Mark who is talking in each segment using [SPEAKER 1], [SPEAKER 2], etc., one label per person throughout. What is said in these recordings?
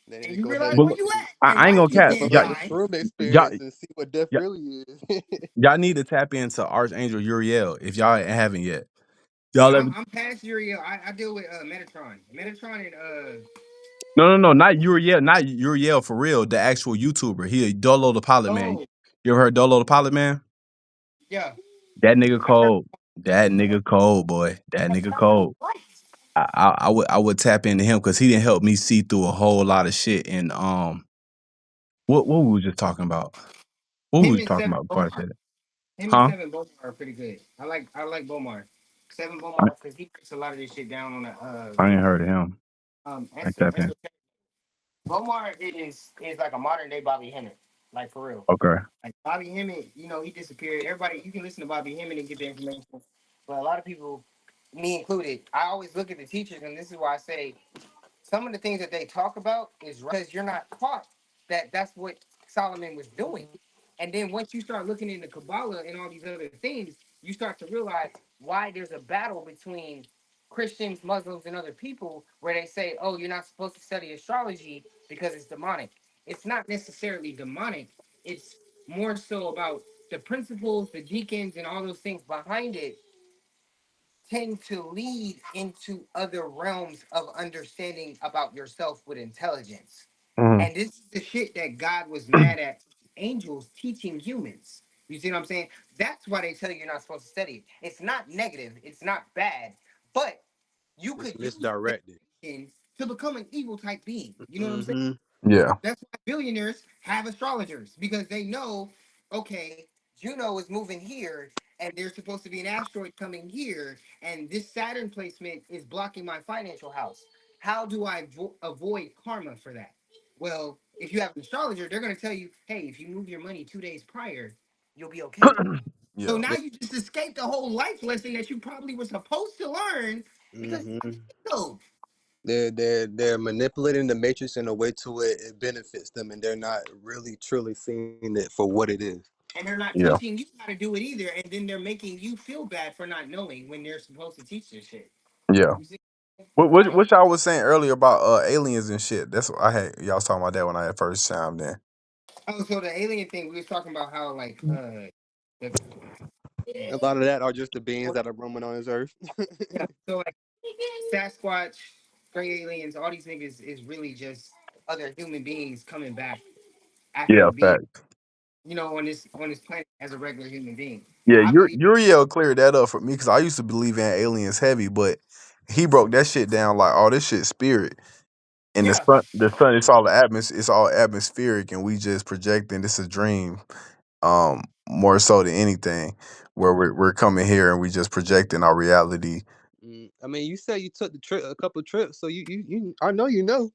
[SPEAKER 1] They need to
[SPEAKER 2] and you
[SPEAKER 1] go ahead
[SPEAKER 2] realize
[SPEAKER 1] and
[SPEAKER 2] where
[SPEAKER 3] But
[SPEAKER 2] you at
[SPEAKER 3] I
[SPEAKER 2] and
[SPEAKER 3] ain't
[SPEAKER 2] why
[SPEAKER 3] gonna
[SPEAKER 2] you
[SPEAKER 3] cap.
[SPEAKER 1] live
[SPEAKER 2] can't
[SPEAKER 1] a little
[SPEAKER 2] die.
[SPEAKER 1] shroom
[SPEAKER 3] Y'all,
[SPEAKER 1] experience and see what death
[SPEAKER 3] y'all,
[SPEAKER 1] really is.
[SPEAKER 3] y'all need to tap into Archangel Uriel if y'all haven't yet.
[SPEAKER 2] Yeah,
[SPEAKER 3] Y'all ever?
[SPEAKER 2] I'm past Uriel. I deal with Metatron. Metatron and
[SPEAKER 3] No, not Uriel, not Uriel for real. The actual YouTuber. He a Dolo the Pilot Man.
[SPEAKER 2] oh
[SPEAKER 3] You ever heard Dolo the Pilot Man?
[SPEAKER 2] yeah.
[SPEAKER 3] That nigga
[SPEAKER 2] I heard
[SPEAKER 3] cold. That nigga cold, boy. That nigga cold. I would tap into him because he didn't help me see through a whole lot of shit. And what we was just talking about? What we
[SPEAKER 2] him
[SPEAKER 3] was
[SPEAKER 2] and
[SPEAKER 3] talking
[SPEAKER 2] Seven
[SPEAKER 3] about before I
[SPEAKER 2] Bomar.
[SPEAKER 3] said it?
[SPEAKER 2] Him and
[SPEAKER 3] Huh?
[SPEAKER 2] Seven Bomar are pretty good. I like Bomar. Seven
[SPEAKER 3] I,
[SPEAKER 2] Bomar because he puts a lot of this shit down on the
[SPEAKER 3] I ain't heard of him. I tap in.
[SPEAKER 2] esoteric. Bomar is like a modern day Bobby Hemmett, like for real.
[SPEAKER 3] Okay.
[SPEAKER 2] Like Bobby Hemmett, he disappeared. Everybody, you can listen to Bobby Hemmett and get the information, but a lot of people, me included, I always look at the teachers, and this is why I say some of the things that they talk about is right because you're not taught that that's what Solomon was doing. And then once you start looking into Kabbalah and all these other things, you start to realize why there's a battle between Christians, Muslims, and other people where they say, oh, you're not supposed to study astrology because it's demonic. It's not necessarily demonic, it's more so about the principles, the deacons, and all those things behind it tend to lead into other realms of understanding about yourself with intelligence.
[SPEAKER 3] Mhm.
[SPEAKER 2] And this is the shit that God was mad at angels teaching humans. You see what I'm saying? That's why they tell you you're not supposed to study it. It's not negative, it's not bad, but you
[SPEAKER 1] It's
[SPEAKER 2] could use the
[SPEAKER 1] misdirected.
[SPEAKER 2] information to become an evil type being. You know what I'm saying?
[SPEAKER 1] Mm-hmm.
[SPEAKER 3] Yeah.
[SPEAKER 2] That's why billionaires have astrologers because they know, okay, Juno is moving here and there's supposed to be an asteroid coming here and this Saturn placement is blocking my financial house. How do I avoid karma for that? Well, if you have an astrologer, they're going to tell you, hey, if you move your money 2 days prior, you'll be okay. So
[SPEAKER 3] Yeah.
[SPEAKER 2] now you just escaped the whole life lesson that you probably were supposed to learn because you
[SPEAKER 1] Mm-hmm.
[SPEAKER 2] know.
[SPEAKER 1] They're manipulating the matrix in a way to where it benefits them, and they're not really truly seeing it for what it is.
[SPEAKER 2] And they're not
[SPEAKER 3] Yeah.
[SPEAKER 2] teaching you how to do it either. And then they're making you feel bad for not knowing when they're supposed to teach this shit.
[SPEAKER 3] Yeah.
[SPEAKER 2] You see,
[SPEAKER 3] What
[SPEAKER 2] like,
[SPEAKER 3] what y'all was saying earlier about aliens and shit. That's what I had y'all was talking about that when I had first chimed in.
[SPEAKER 2] oh, so the alien thing we was talking about how like the,
[SPEAKER 1] A lot of that are just the beings that are roaming on this earth.
[SPEAKER 2] yeah, so like Sasquatch, gray aliens, all these niggas is really just other human beings coming back
[SPEAKER 3] Yeah,
[SPEAKER 2] after being
[SPEAKER 3] fact.
[SPEAKER 2] on this planet as a regular human being.
[SPEAKER 3] Yeah,
[SPEAKER 2] I believe
[SPEAKER 3] Uriel cleared that up for me because I used to believe in aliens heavy, but he broke that shit down like, oh, this shit spirit. And
[SPEAKER 2] yeah.
[SPEAKER 3] the sun, it's all atmospheric, and we just projecting. This is a dream, more so than anything, where we're coming here and we just projecting our reality.
[SPEAKER 1] I mean, you said you took the trip, a couple trips, so you I know you know.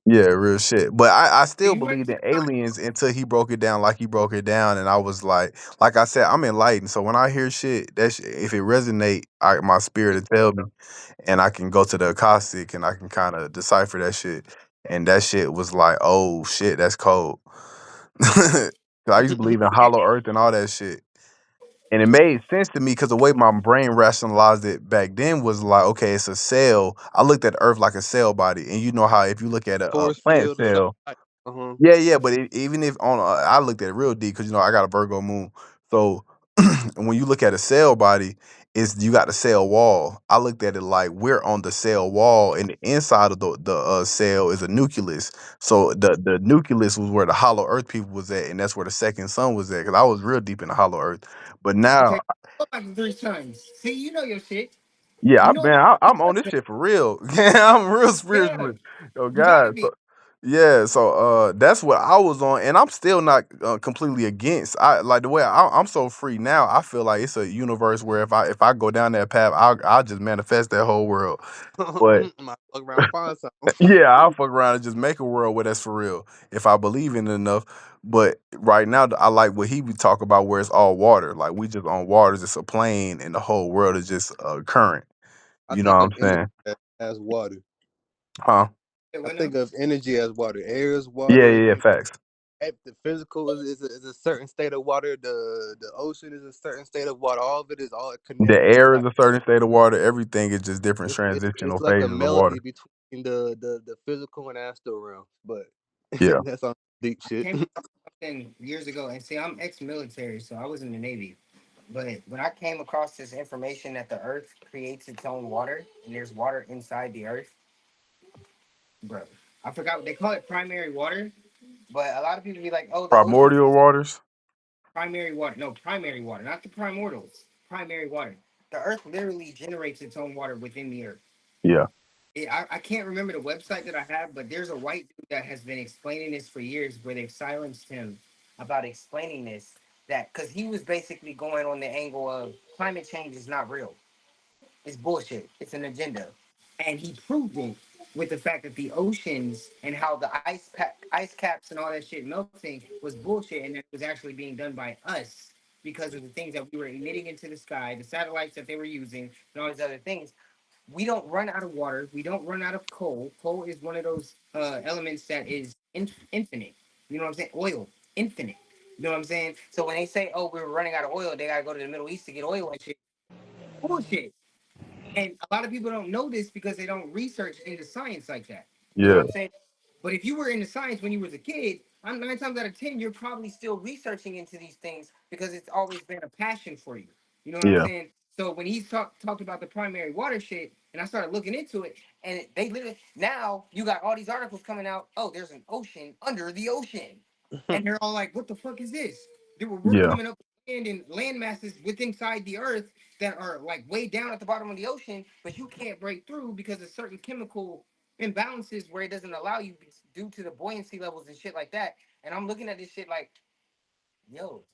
[SPEAKER 3] Yeah, real shit. But I still
[SPEAKER 2] You went
[SPEAKER 3] believed
[SPEAKER 2] to
[SPEAKER 3] in aliens until he broke it down like he broke it down, and I was like I said, I'm enlightened. So when I hear shit, if it resonate, my spirit will tell me, and I can go to the Akashic and I can kind of decipher that shit. And that shit was like, oh shit, that's cold. 'Cause I used to believe in hollow earth and all that shit. And it made sense to me because the way my brain rationalized it back then was like, okay, it's a cell. I looked at Earth like a cell body, and you know how if you look at a
[SPEAKER 1] Force
[SPEAKER 3] plant
[SPEAKER 1] field or something
[SPEAKER 3] cell,
[SPEAKER 1] like. Uh-huh.
[SPEAKER 3] yeah, but even if I looked at it real deep because I got a Virgo moon. So when you look at a cell body, it's you got the cell wall. I looked at it like we're on the cell wall, and the inside of the cell is a nucleus. So the nucleus was where the hollow Earth people was at, and that's where the second sun was at. Because I was real deep in the hollow Earth, but now
[SPEAKER 2] okay. Go back to three sons. See, you know your shit.
[SPEAKER 3] yeah,
[SPEAKER 2] You know about
[SPEAKER 3] I'm on this shit for real. I'm real
[SPEAKER 2] yeah.
[SPEAKER 3] spiritual. Oh
[SPEAKER 2] You gotta
[SPEAKER 3] God.
[SPEAKER 2] be.
[SPEAKER 3] So, yeah, so that's what I was on, and I'm still not completely against. I like the way I'm so free now. I feel like it's a universe where if I go down that path, I'll just manifest that whole world. But
[SPEAKER 1] Might fuck around and find something.
[SPEAKER 3] yeah, I'll fuck around and just make a world where that's for real if I believe in it enough. But right now, I like what he would talk about where it's all water. Like we just on water, it's a plane, and the whole world is just a current.
[SPEAKER 1] I
[SPEAKER 3] You know
[SPEAKER 1] think
[SPEAKER 3] what
[SPEAKER 1] of
[SPEAKER 3] I'm
[SPEAKER 1] energy
[SPEAKER 3] saying?
[SPEAKER 1] as water.
[SPEAKER 3] Huh?
[SPEAKER 2] Yeah,
[SPEAKER 1] I
[SPEAKER 2] what now?
[SPEAKER 1] think of energy as water. Air is
[SPEAKER 3] Yeah,
[SPEAKER 1] water.
[SPEAKER 3] yeah, yeah, facts.
[SPEAKER 1] The physical is a certain state of water. The ocean is a certain state of water. All of it is all
[SPEAKER 3] The
[SPEAKER 1] connected. It's
[SPEAKER 3] air is
[SPEAKER 1] like
[SPEAKER 3] a certain state of water. Everything is just different
[SPEAKER 1] it's
[SPEAKER 3] transitional
[SPEAKER 1] like a
[SPEAKER 3] phases of water.
[SPEAKER 1] melody between. the physical and astral realms, but
[SPEAKER 3] Yeah.
[SPEAKER 1] that's all deep
[SPEAKER 2] I
[SPEAKER 1] shit.
[SPEAKER 2] came across something years ago, and see, I'm ex-military, so I was in the Navy. But when I came across this information that the Earth creates its own water, and there's water inside the Earth, bro, I forgot they call it primary water. But a lot of people be like, "Oh, the ocean
[SPEAKER 3] Primordial waters.
[SPEAKER 2] primary water." No, primary water, not the primordials. Primary water. The Earth literally generates its own water within the Earth.
[SPEAKER 3] Yeah.
[SPEAKER 2] I can't remember the website that I have, but there's a white dude that has been explaining this for years, where they've silenced him about explaining this. That because he was basically going on the angle of climate change is not real. It's bullshit. It's an agenda, and he proved it with the fact that the oceans and how the ice caps and all that shit melting was bullshit, and that was actually being done by us because of the things that we were emitting into the sky, the satellites that they were using, and all these other things. We don't run out of water. We don't run out of coal. Coal is one of those elements that is infinite. You know what I'm saying? Oil, infinite. You know what I'm saying? So when they say, "Oh, we're running out of oil," they gotta go to the Middle East to get oil and shit. Bullshit. And a lot of people don't know this because they don't research into science like that. You know what
[SPEAKER 3] Yeah.
[SPEAKER 2] I'm saying? But if you were into science when you was a kid, I'm 9 times out of 10, you're probably still researching into these things because it's always been a passion for you. You know what I'm
[SPEAKER 3] Yeah.
[SPEAKER 2] saying? So when he talked about the primary water shit, and I started looking into it, and they literally now you got all these articles coming out. Oh, there's an ocean under the ocean, and they're all like, "What the fuck is this?" We're
[SPEAKER 3] Yeah.
[SPEAKER 2] coming up with land and land masses within inside the earth that are like way down at the bottom of the ocean, but you can't break through because of certain chemical imbalances where it doesn't allow you due to the buoyancy levels and shit like that. And I'm looking at this shit like, yo,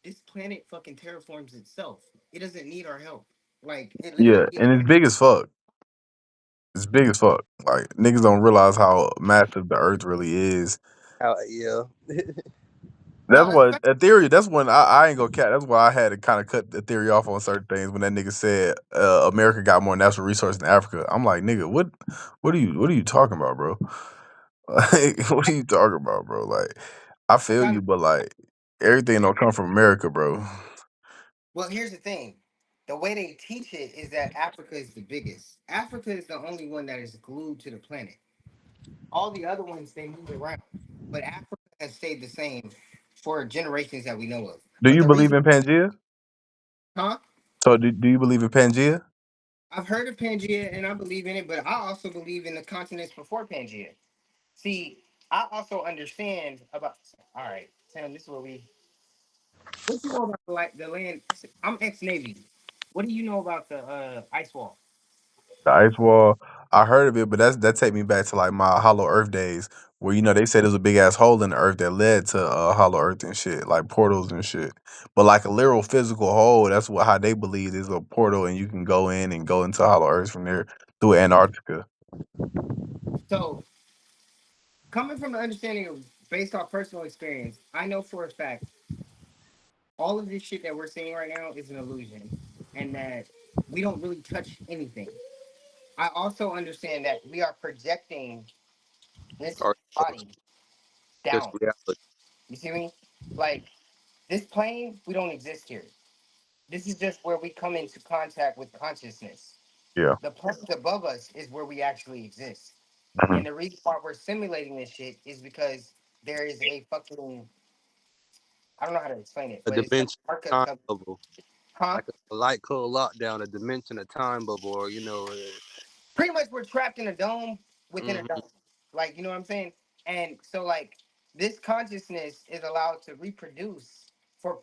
[SPEAKER 2] this planet fucking terraforms itself. It doesn't need our help. Like it
[SPEAKER 3] Yeah.
[SPEAKER 2] literally is.
[SPEAKER 3] And it's big as fuck. It's big as fuck. Like niggas don't realize how massive the earth really is.
[SPEAKER 1] How, yeah.
[SPEAKER 3] That's
[SPEAKER 2] No, that's a
[SPEAKER 3] what
[SPEAKER 2] fact.
[SPEAKER 3] Ethereum. That's when I ain't gonna cat. That's why I had to kind of cut the theory off on certain things when that nigga said America got more natural resources than Africa. I'm like, nigga, what are you talking about, bro? Like, what are you talking about, bro? Like, I
[SPEAKER 2] I
[SPEAKER 3] feel
[SPEAKER 2] got
[SPEAKER 3] you, but like, everything don't come from America, bro.
[SPEAKER 2] well, here's the thing. The way they teach it is that Africa is the biggest. Africa is the only one that is glued to the planet. All the other ones they move around, but Africa has stayed the same for generations that we know of.
[SPEAKER 3] Do
[SPEAKER 2] But
[SPEAKER 3] you
[SPEAKER 2] the
[SPEAKER 3] believe
[SPEAKER 2] reason,
[SPEAKER 3] in Pangea?
[SPEAKER 2] huh?
[SPEAKER 3] So do you believe in Pangea?
[SPEAKER 2] I've heard of Pangea and I believe in it, but I also believe in the continents before Pangea. See, I also understand about. All right, Sam. This is what we. What you know about the land? I'm ex-Navy. What do you know about the ice wall?
[SPEAKER 3] The ice wall. I heard of it, but that take me back to like my Hollow Earth days, where they said there's a big ass hole in the earth that led to Hollow Earth and shit, like portals and shit. But like a literal physical hole, that's what how they believe is a portal, and you can go in and go into Hollow Earth from there through Antarctica.
[SPEAKER 2] So, coming from the understanding of based off personal experience, I know for a fact all of this shit that we're seeing right now is an illusion, and that we don't really touch anything. I also understand that we are projecting this
[SPEAKER 1] Or
[SPEAKER 2] body
[SPEAKER 1] just
[SPEAKER 2] down.
[SPEAKER 1] reality.
[SPEAKER 2] You see me? Like this plane, we don't exist here. This is just where we come into contact with consciousness.
[SPEAKER 3] Yeah.
[SPEAKER 2] The planet above us is where we actually exist.
[SPEAKER 3] Mhm.
[SPEAKER 2] And the reason why we're simulating this shit is because there is a fucking I don't know how to explain it,
[SPEAKER 1] A
[SPEAKER 2] but it's a
[SPEAKER 1] dimension,
[SPEAKER 2] markup
[SPEAKER 1] time
[SPEAKER 2] of
[SPEAKER 1] bubble,
[SPEAKER 2] huh?
[SPEAKER 1] like a light code lockdown, a dimension, a time bubble, or
[SPEAKER 2] Pretty much we're trapped in a dome within a
[SPEAKER 1] mhm.
[SPEAKER 2] dome. Like, you know what I'm saying? And so like this consciousness is allowed to reproduce for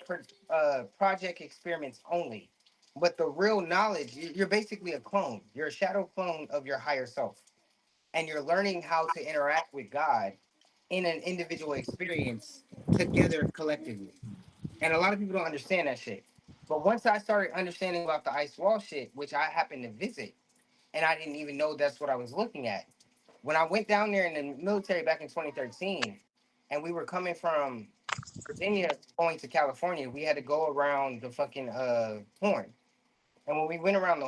[SPEAKER 2] project experiments only. But the real knowledge, you're basically a clone. You're a shadow clone of your higher self. And you're learning how to interact with God in an individual experience together collectively. And a lot of people don't understand that shit. But once I started understanding about the ice wall shit, which I happened to visit, and I didn't even know that's what I was looking at. When I went down there in the military back in 2013, and we were coming from Virginia going to California, we had to go around the fucking horn. And when we went around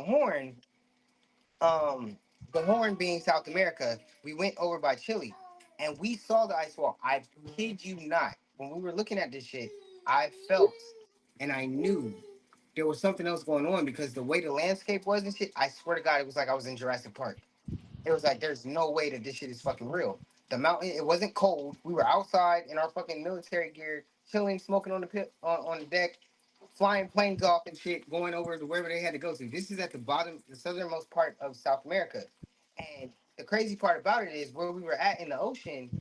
[SPEAKER 2] um, the horn being South America, we went over by Chile, and we saw the ice wall. I kid you not. When we were looking at this shit, I felt and I knew there was something else going on because the way the landscape was and shit, I swear to God, it was like I was in Jurassic Park. It was like there's no way that this shit is fucking real. The mountain, it wasn't cold. We were outside in our fucking military gear, chilling, smoking on the on the deck, flying planes off and shit, going over to wherever they had to go to. This is at the bottom, the southernmost part of South America. And the crazy part about it is where we were at in the ocean,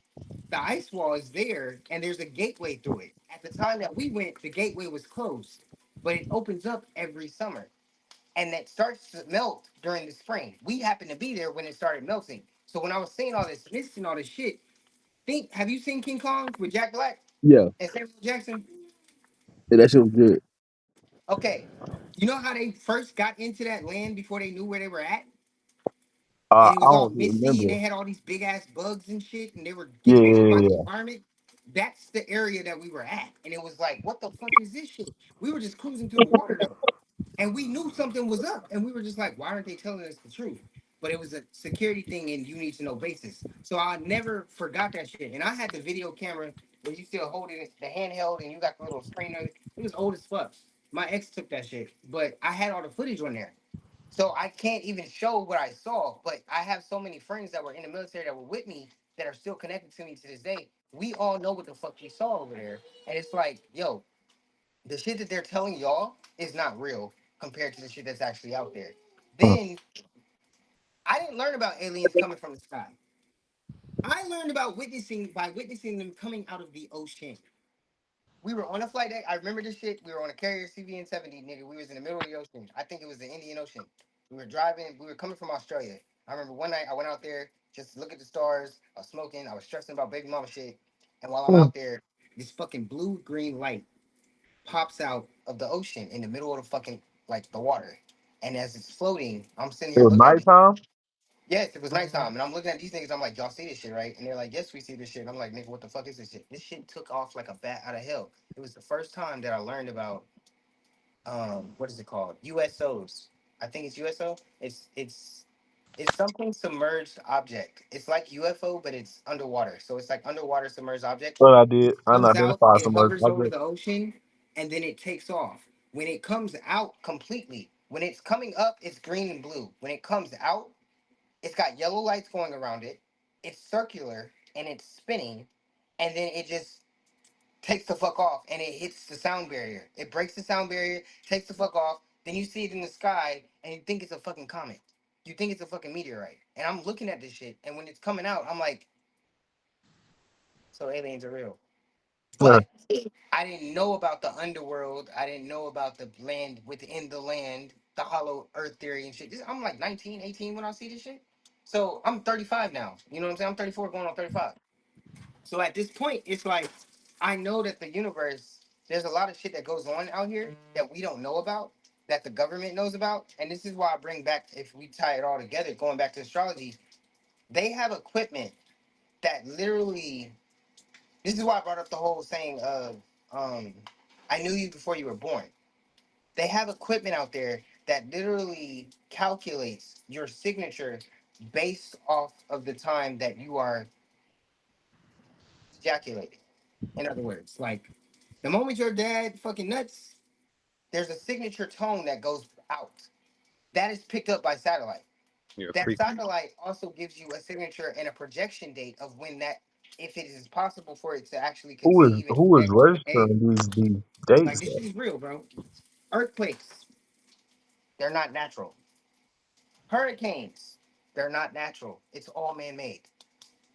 [SPEAKER 2] the ice wall is there and there's a gateway through it. At the time that we went, the gateway was closed, but it opens up every summer and that starts to melt during the spring. We happened to be there when it started melting. So when I was seeing all this mist and all this shit, have you seen King Kong with Jack Black
[SPEAKER 4] Yeah,
[SPEAKER 2] and Samuel Jackson?
[SPEAKER 4] yeah, that shit was good.
[SPEAKER 2] Okay. You know how they first got into that land before they knew where they were at? And it
[SPEAKER 4] I
[SPEAKER 2] was all
[SPEAKER 4] don't
[SPEAKER 2] misty and
[SPEAKER 4] remember.
[SPEAKER 2] they had all these big ass bugs and shit and they were
[SPEAKER 4] Yeah,
[SPEAKER 2] getting
[SPEAKER 4] yeah,
[SPEAKER 2] eaten by the
[SPEAKER 4] yeah.
[SPEAKER 2] environment. That's the area that we were at. And it was like, what the fuck is this shit? We were just cruising through the water though. And we knew something was up. And we were just like, why aren't they telling us the truth? But it was a security thing and you need to know basis. So I never forgot that shit. And I had the video camera where you still hold it, the handheld, and you got the little screen on it. It was old as fuck. My ex took that shit, but I had all the footage on there. So I can't even show what I saw, but I have so many friends that were in the military that were with me that are still connected to me to this day. We all know what the fuck we saw over there. And it's like, yo, the shit that they're telling y'all is not real compared to the shit that's actually out there.
[SPEAKER 4] Huh.
[SPEAKER 2] Then I didn't learn about aliens coming from the sky. I learned about witnessing them coming out of the ocean. We were on a flight deck. I remember this shit. We were on a carrier CVN 70, nigga. We was in the middle of the ocean. I think it was the Indian Ocean. We were driving. We were coming from Australia. I remember one night I went out there just to look at the stars. I was smoking. I was stressing about baby mama shit. And while I'm
[SPEAKER 4] Hmm.
[SPEAKER 2] out there, this fucking blue green light pops out of the ocean in the middle of the fucking like the water. And as it's floating, I'm sitting
[SPEAKER 4] It
[SPEAKER 2] here
[SPEAKER 4] was
[SPEAKER 2] looking at it.
[SPEAKER 4] nighttime.
[SPEAKER 2] Yes, it was nighttime, and I'm looking at these niggas. I'm like, y'all see this shit, right? And they're like, yes, we see this shit. And I'm like, nigga, what the fuck is this shit? This shit took off like a bat out of hell. It was the first time that I learned about what is it called? USOs. I think it's USO. It's something submerged object. It's like UFO, but it's underwater. So it's like underwater submerged object.
[SPEAKER 4] What I did,
[SPEAKER 2] Comes out,
[SPEAKER 4] unidentified
[SPEAKER 2] it
[SPEAKER 4] submerged
[SPEAKER 2] hovers over
[SPEAKER 4] object.
[SPEAKER 2] the ocean, and then it takes off. When it comes out completely, when it's coming up, it's green and blue. When it comes out, it's got yellow lights going around it. It's circular and it's spinning, and then it just takes the fuck off and it hits the sound barrier. It breaks the sound barrier, takes the fuck off. Then you see it in the sky and you think it's a fucking comet. You think it's a fucking meteorite. And I'm looking at this shit, and when it's coming out, I'm like, so aliens are real.
[SPEAKER 4] Yeah.
[SPEAKER 2] But I didn't know about the underworld. I didn't know about the land within the land, the hollow earth theory and shit. I'm like 19, 18 when I see this shit. So I'm 35 now. You know what I'm saying? I'm 34 going on 35. So at this point, it's like I know that the universe, there's a lot of shit that goes on out here that we don't know about, that the government knows about. And this is why I bring back, if we tie it all together, going back to astrology, they have equipment that literally, this is why I brought up the whole saying of, um, I knew you before you were born. They have equipment out there that literally calculates your signature based off of the time that you are ejaculating. In other words, like the moment your dad fucking nuts, there's a signature tone that goes out. That is picked up by satellite.
[SPEAKER 1] Yeah,
[SPEAKER 2] That
[SPEAKER 1] freak.
[SPEAKER 2] satellite also gives you a signature and a projection date of when that, if it is possible for it to actually conceive and
[SPEAKER 4] Who is
[SPEAKER 2] connect with the egg.
[SPEAKER 4] registering these
[SPEAKER 2] Like
[SPEAKER 4] dates
[SPEAKER 2] this
[SPEAKER 4] though?
[SPEAKER 2] shit is real, bro. Earthquakes, they're not natural. Hurricanes, they're not natural. It's all man-made.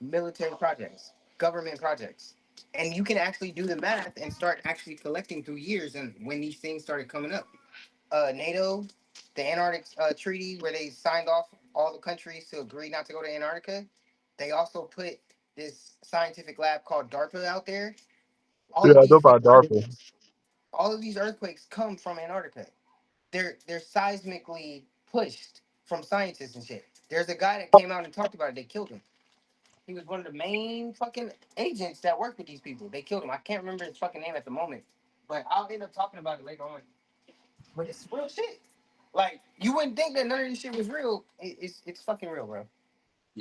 [SPEAKER 2] Military projects, government projects. And you can actually do the math and start actually collecting through years and when these things started coming up. NATO, the Antarctic Treaty, where they signed off all the countries to agree not to go to Antarctica. They also put this scientific lab called DARPA out there. All
[SPEAKER 4] Yeah,
[SPEAKER 2] of
[SPEAKER 4] I know
[SPEAKER 2] these
[SPEAKER 4] about
[SPEAKER 2] fucking
[SPEAKER 4] DARPA.
[SPEAKER 2] earthquakes, all of these earthquakes come from Antarctica. They're seismically pushed from scientists and shit. There's a guy that came out and talked about it. They killed him. He was one of the main fucking agents that worked with these people. They killed him. I can't remember his fucking name at the moment, but I'll end up talking about it later on. But it's real shit. Like you wouldn't think that none of this shit was real. It's fucking real, bro.